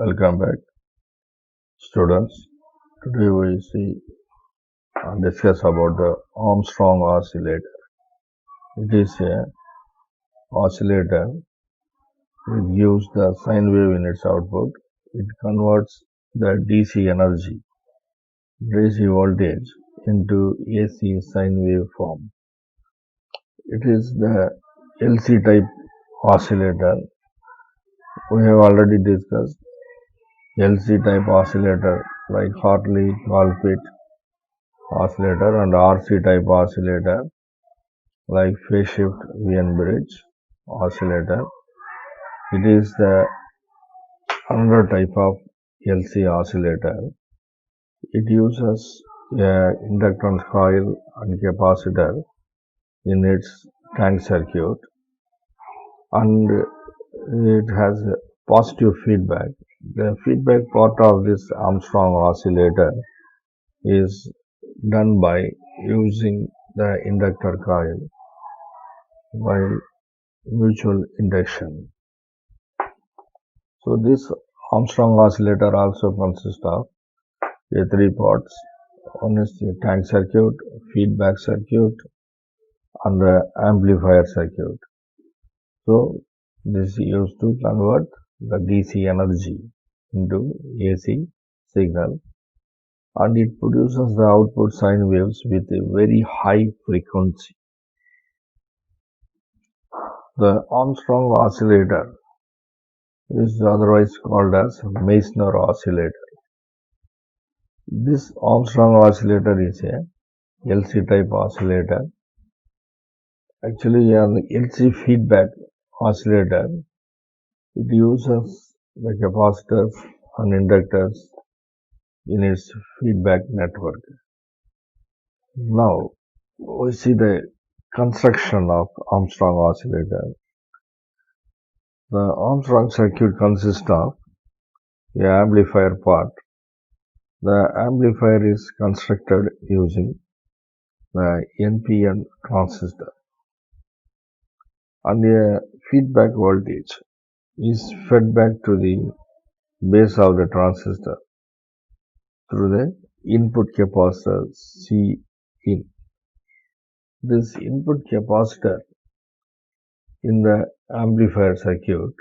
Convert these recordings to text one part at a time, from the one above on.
Welcome back, students. Today we see and discuss about the Armstrong oscillator. It is a oscillator which gives the sine wave in its output. It converts the DC voltage, into AC sine wave form. It is the LC type oscillator. We have already discussed LC type oscillator like Hartley-Colpitts oscillator and RC type oscillator like phase shift Wien bridge oscillator. It is the another type of LC oscillator. It uses a inductance coil and capacitor in its tank circuit, and it has a positive feedback. The feedback part of this Armstrong oscillator is done by using the inductor coil by mutual induction. So this Armstrong oscillator also consists of three parts. One is the tank circuit, feedback circuit, and the amplifier circuit. So this is used to convert the DC energy into AC signal, and it produces the output sine waves with a very high frequency. The Armstrong oscillator is otherwise called as Meissner oscillator. This Armstrong oscillator is a LC type oscillator. Actually, an LC feedback oscillator, it uses the capacitors and inductors in its feedback network. Now, we see the construction of Armstrong oscillator. The Armstrong circuit consists of the amplifier part. The amplifier is constructed using the NPN transistor, and a feedback voltage is fed back to the base of the transistor through the input capacitor C in. This input capacitor in the amplifier circuit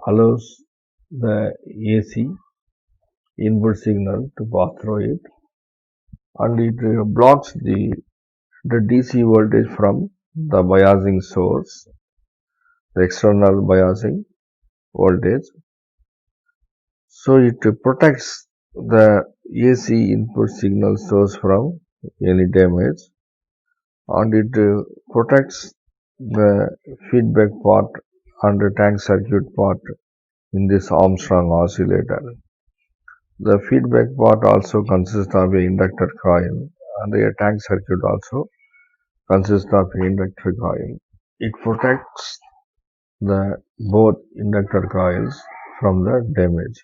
allows the AC input signal to pass through it, and it blocks the DC voltage from the biasing source, the external biasing voltage. So it protects the AC input signal source from any damage, and it protects the feedback part and the tank circuit part in this Armstrong oscillator. The feedback part also consists of an inductor coil, and the tank circuit also consists of an inductor coil. It protects the both inductor coils from the damage.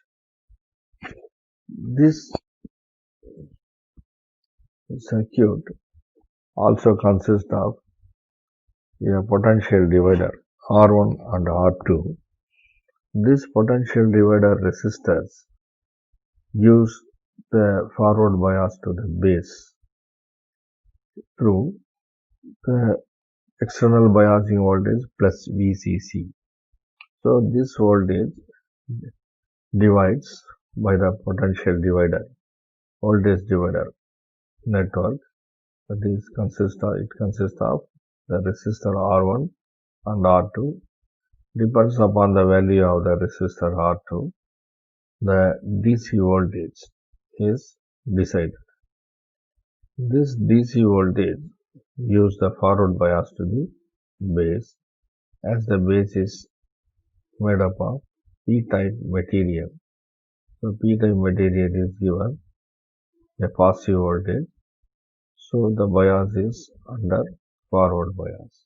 This circuit also consists of a potential divider R1 and R2. This potential divider resistors gives the forward bias to the base through the external biasing voltage plus VCC. So this voltage divides by the potential divider, voltage divider network. It consists of the resistor R1 and R2. Depends upon the value of the resistor R2, the DC voltage is decided. This DC voltage gives the forward bias to the base, as the base is made up of P-type material. So P-type material is given a passive voltage, so the bias is under forward bias.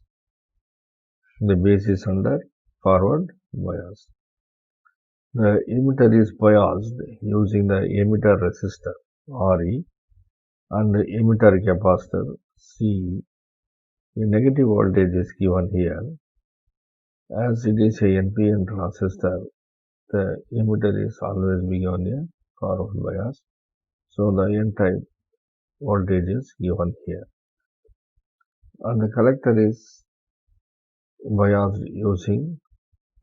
The base is under forward bias. The emitter is biased using the emitter resistor Re and the emitter capacitor C. A negative voltage is given here. As it is a NPN transistor, the emitter is always be given a forward bias. So the N-type voltage is given here. And the collector is biased using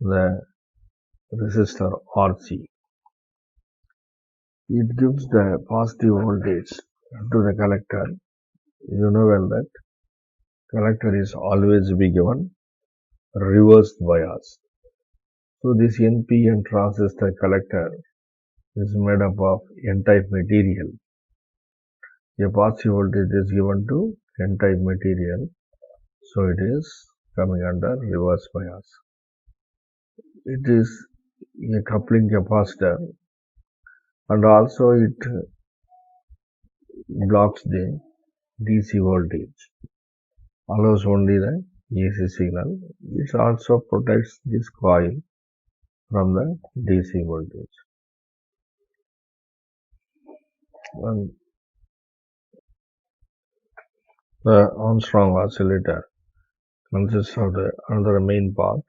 the resistor RC. It gives the positive voltage to the collector. You know well that collector is always be given reverse bias. So this NPN transistor collector is made up of N-type material. A positive voltage is given to N-type material, so it is coming under reverse bias. It is a coupling capacitor, and also it blocks the DC voltage, allows only the AC signal. It also protects this coil from the DC voltage. And the Armstrong oscillator consists of another main part.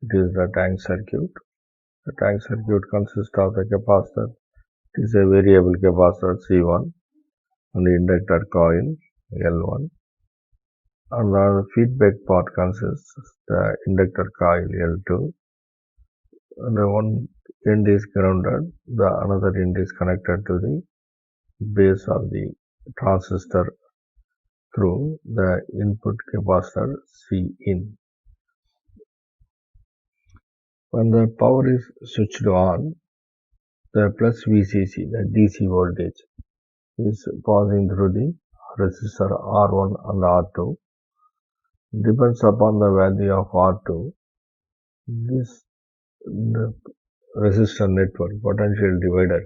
It is the tank circuit. The tank circuit consists of the capacitor. It is a variable capacitor C1 and the inductor coil L1. And the feedback part consists of the inductor coil L2. And the one end is grounded. The another end is connected to the base of the transistor through the input capacitor Cin. When the power is switched on, the plus VCC, the DC voltage, is passing through the resistor R1 and R2. Depends upon the value of R2. This the resistor network potential divider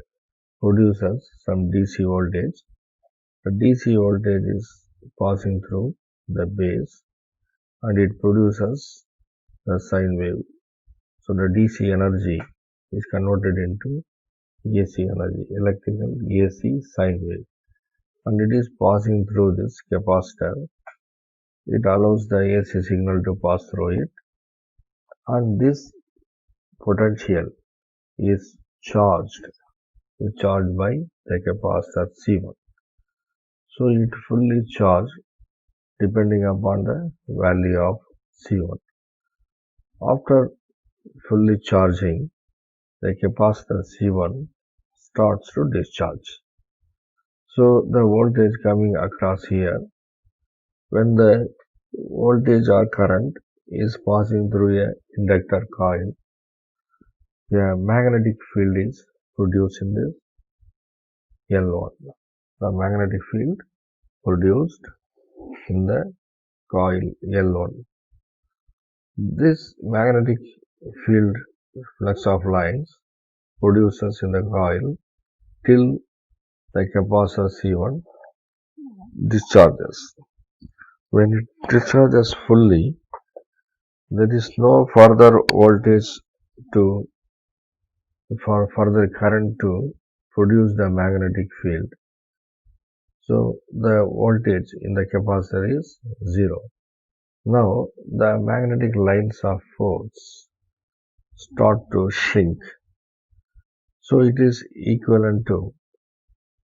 produces some DC voltage. The DC voltage is passing through the base and it produces the sine wave. So the DC energy is converted into AC energy, electrical AC sine wave, and it is passing through this capacitor. It allows the AC signal to pass through it, and this potential is charged by the capacitor C1. So it fully charged depending upon the value of C1. After fully charging, the capacitor C1 starts to discharge. So the voltage coming across here, when the voltage or current is passing through a inductor coil, a magnetic field is produced in this L1. The magnetic field produced in the coil L1. This magnetic field flux of lines produces in the coil till the capacitor C1 discharges. When it discharges fully, there is no further voltage for further current to produce the magnetic field. So the voltage in the capacitor is 0. Now the magnetic lines of force start to shrink. So it is equivalent to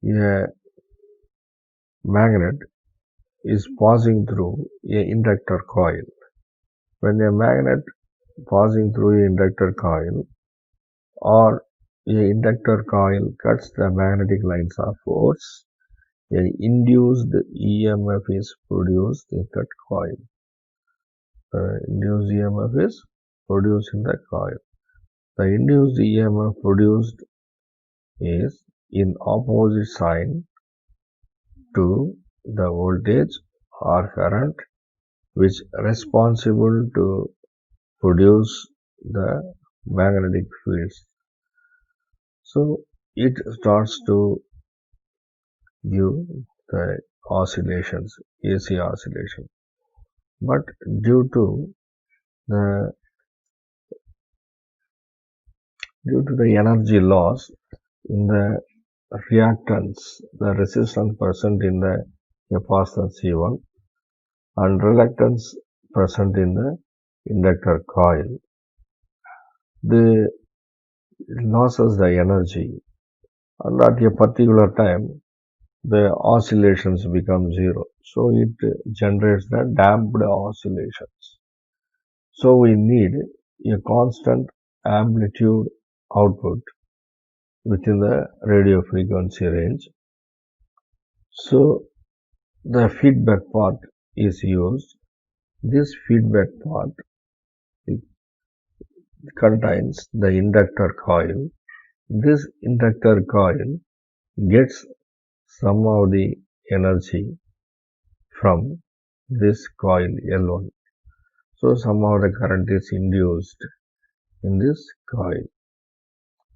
a magnet is passing through a inductor coil. When a magnet passing through a inductor coil or a inductor coil cuts the magnetic lines of force, an induced EMF is produced in that coil. Induced EMF is produced in the coil. The induced EMF produced is in opposite sign to the voltage or current which responsible to produce the magnetic fields. So it starts to give the oscillations, AC oscillation. But due to the energy loss in the reactance, the resistance present in the capacitor C1 and reluctance present in the inductor coil, the it loses the energy, and at a particular time the oscillations become zero. So it generates the damped oscillations. So we need a constant amplitude output within the radio frequency range. So the feedback part is used. This feedback part contains the inductor coil. This inductor coil gets some of the energy from this coil L1. So somehow the current is induced in this coil.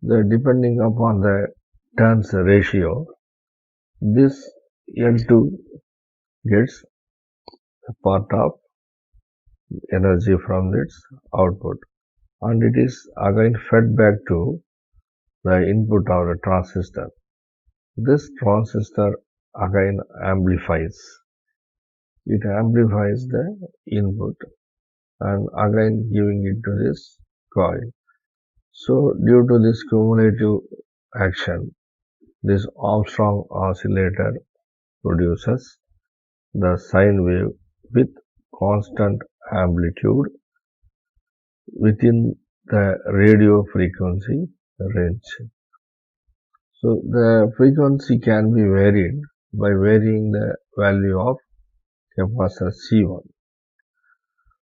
Depending upon the turns ratio, this L2 gets a part of energy from its output, and it is again fed back to the input of the transistor. This transistor again amplifies. It amplifies the input and again giving it to this coil. So due to this cumulative action, this Armstrong oscillator produces the sine wave with constant amplitude within the radio frequency range. So the frequency can be varied by varying the value of capacitor C1.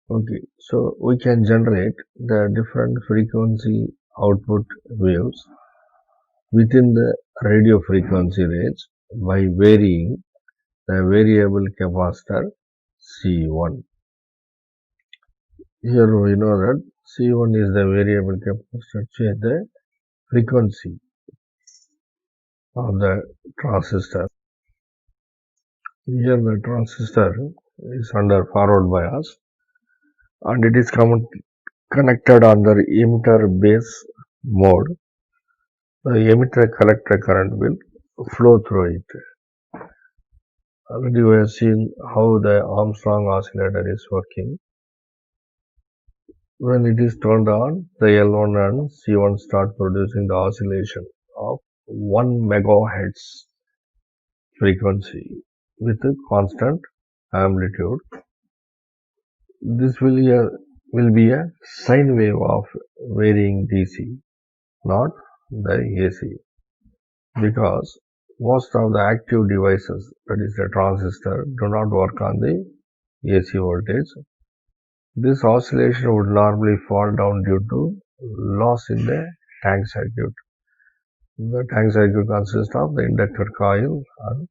Okay, so we can generate the different frequency output waves within the radio frequency range by varying the variable capacitor C1. Here we know that C1 is the variable capacitor change the frequency of the transistor. Here the transistor is under forward bias and it is connected under emitter base mode. The emitter collector current will flow through it. Already we have seen how the Armstrong oscillator is working. When it is turned on, the L1 and C1 start producing the oscillation of 1 megahertz frequency with a constant amplitude. This will be a sine wave of varying DC, not the AC, because most of the active devices, that is the transistor, do not work on the AC voltage. This oscillation would normally fall down due to loss in the tank circuit. The tank circuit consists of the inductor coil and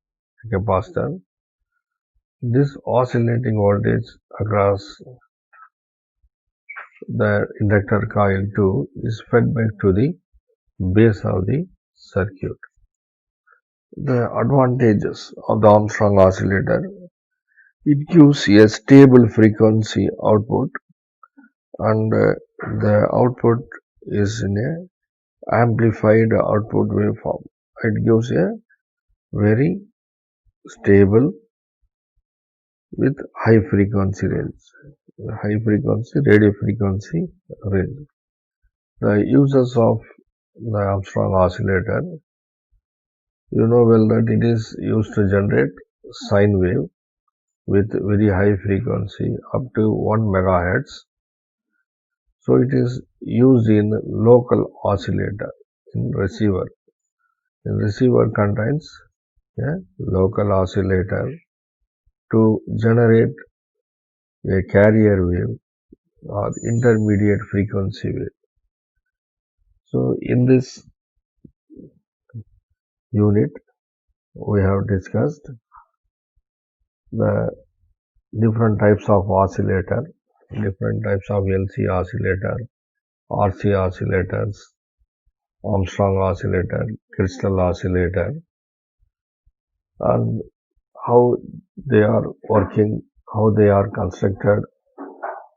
capacitor. This oscillating voltage across the inductor coil 2 is fed back to the base of the circuit. The advantages of the Armstrong oscillator: it gives a stable frequency output, and the output is in a amplified output waveform. It gives a very stable with high frequency range, radio frequency range. The uses of the Armstrong oscillator: you know well that it is used to generate sine wave with very high frequency up to 1 megahertz. So it is used in local oscillator in receiver. In receiver contains a local oscillator to generate a carrier wave or intermediate frequency wave. So in this unit we have discussed the different types of oscillator, different types of LC oscillator, RC oscillators, Armstrong oscillator, crystal oscillator, and how they are working, how they are constructed,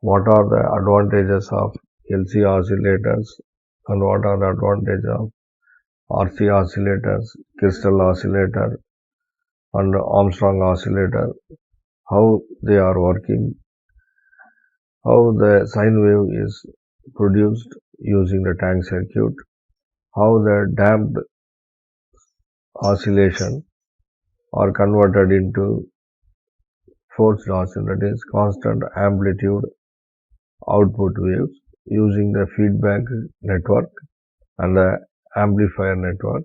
what are the advantages of LC oscillators and what are the advantages of RC oscillators, crystal oscillator and Armstrong oscillator, how they are working, how the sine wave is produced using the tank circuit, how the damped oscillation are converted into forced oscillation, that is constant amplitude output waves using the feedback network and the amplifier network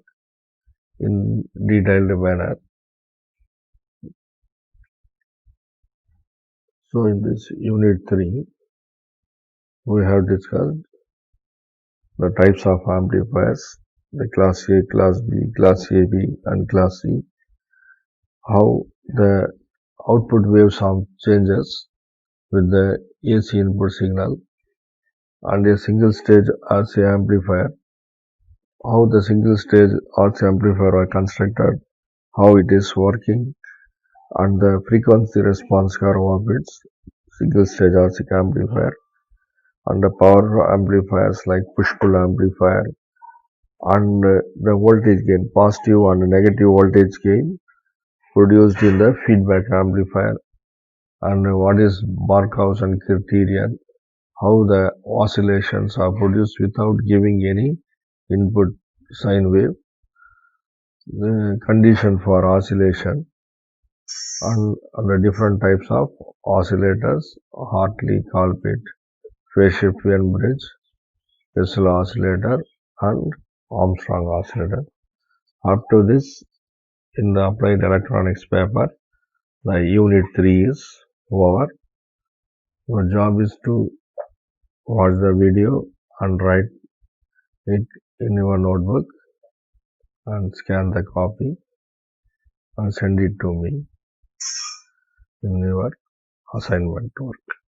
in detailed manner. So in this unit 3, we have discussed the types of amplifiers, the class A, class B, class AB and class C, how the output waveform changes with the AC input signal, and a single stage RC amplifier, how the single stage RC amplifier are constructed, how it is working, and the frequency response curve of its single stage RC amplifier, and the power amplifiers like push-pull amplifier, and the voltage gain, positive and negative voltage gain produced in the feedback amplifier, and what is Markov and criterion, how the oscillations are produced without giving any input sine wave, the condition for oscillation, and the different types of oscillators, Hartley, Colpit, phase shift Wien bridge, Bessel oscillator, and Armstrong oscillator. Up to this, in the applied electronics paper, the unit 3 is over. Your job is to watch the video and write it in your notebook and scan the copy and send it to me in your assignment work.